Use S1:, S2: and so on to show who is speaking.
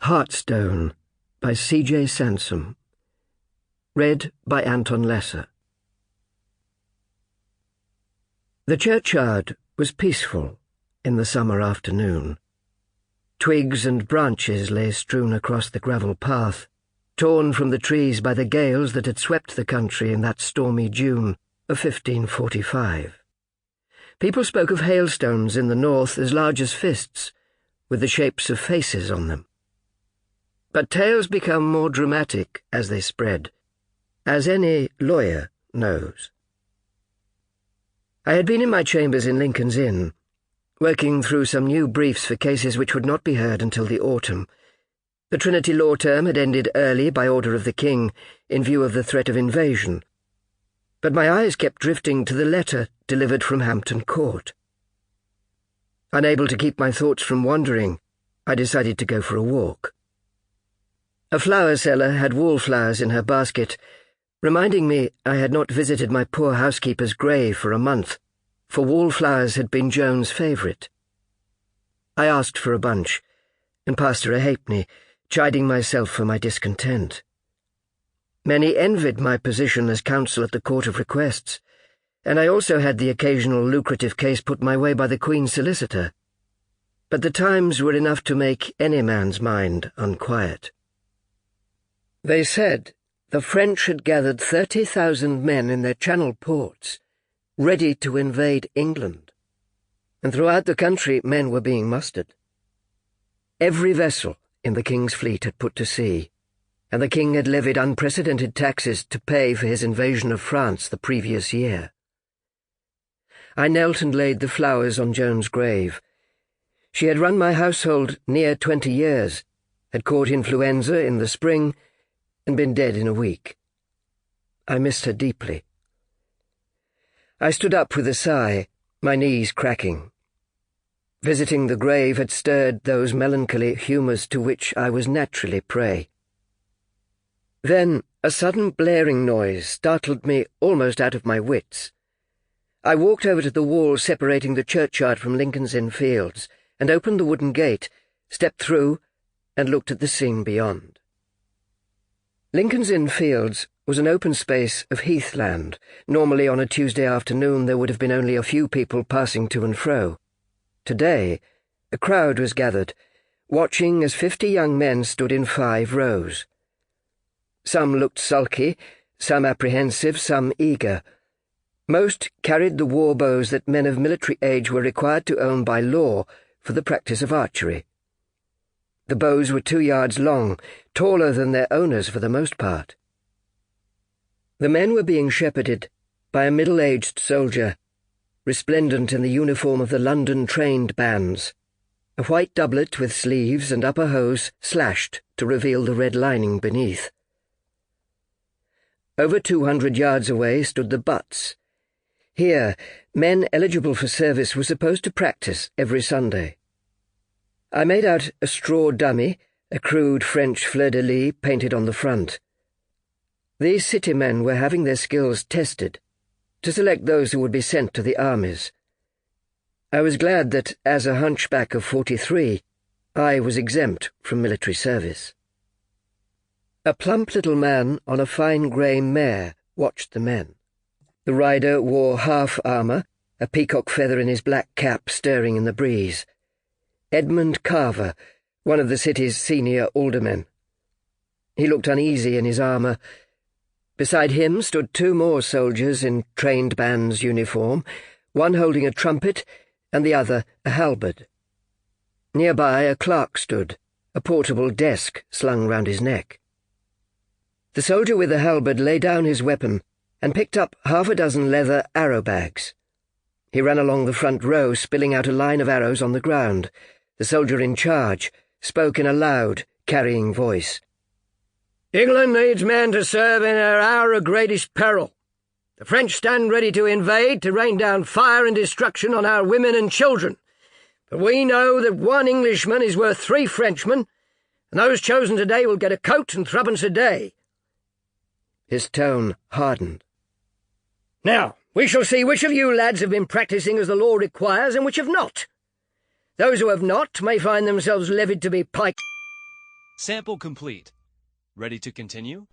S1: Heartstone by C.J. Sansom. Read by Anton. The churchyard was peaceful in the summer afternoon. Twigs and branches lay strewn across the gravel path, torn from the trees by the gales that had swept the country in that stormy June of 1545. People spoke of hailstones in the north as large as fists, with the shapes of faces on them. But tales become more dramatic as they spread, as any lawyer knows. I had been in my chambers in Lincoln's Inn, working through some new briefs for cases which would not be heard until the autumn. The Trinity law term had ended early by order of the King, in view of the threat of invasion, but my eyes kept drifting to the letter delivered from Hampton Court. Unable to keep my thoughts from wandering, I decided to go for a walk. A flower seller had wallflowers in her basket, reminding me I had not visited my poor housekeeper's grave for a month, for wallflowers had been Joan's favourite. I asked for a bunch, and passed her a halfpenny, chiding myself for my discontent. Many envied my position as counsel at the Court of Requests, and I also had the occasional lucrative case put my way by the Queen's solicitor. But the times were enough to make any man's mind unquiet. They said the French had gathered 30,000 men in their Channel ports, ready to invade England, and throughout the country men were being mustered. Every vessel in the King's fleet had put to sea, and the King had levied unprecedented taxes to pay for his invasion of France the previous year. I knelt and laid the flowers on Joan's grave. She had run my household near 20 years, had caught influenza in the spring, and been dead in a week. I missed her deeply. I stood up with a sigh, my knees cracking. Visiting the grave had stirred those melancholy humours to which I was naturally prey. Then a sudden blaring noise startled me almost out of my wits. I walked over to the wall separating the churchyard from Lincoln's Inn Fields, and opened the wooden gate, stepped through, and looked at the scene beyond. Lincoln's Inn Fields was an open space of heathland. Normally on a Tuesday afternoon there would have been only a few people passing to and fro. Today, a crowd was gathered, watching as 50 young men stood in 5 rows. Some looked sulky, some apprehensive, some eager. Most carried the war bows that men of military age were required to own by law for the practice of archery. The bows were 2 yards long, taller than their owners for the most part. The men were being shepherded by a middle-aged soldier, resplendent in the uniform of the London trained bands, a white doublet with sleeves and upper hose slashed to reveal the red lining beneath. Over 200 yards away stood the butts. Here, men eligible for service were supposed to practice every Sunday. I made out a straw dummy, a crude French fleur-de-lis painted on the front. These city men were having their skills tested, to select those who would be sent to the armies. I was glad that, as a hunchback of 43, I was exempt from military service. A plump little man on a fine grey mare watched the men. The rider wore half-armour, a peacock feather in his black cap stirring in the breeze. Edmund Carver, one of the city's senior aldermen. He looked uneasy in his armour. Beside him stood 2 more soldiers in trained band's uniform, one holding a trumpet and the other a halberd. Nearby a clerk stood, a portable desk slung round his neck. The soldier with the halberd laid down his weapon and picked up 6 leather arrow bags. He ran along the front row, spilling out a line of arrows on the ground. The soldier in charge spoke in a loud, carrying voice. "England needs men to serve in her hour of greatest peril. The French stand ready to invade, to rain down fire and destruction on our women and children. But we know that 1 Englishman is worth 3 Frenchmen, and those chosen today will get a coat and 3 a day." His tone hardened. "Now, we shall see which of you lads have been practising as the law requires and which have not. Those who have not may find themselves levied to be pike."
S2: Sample complete. Ready to continue?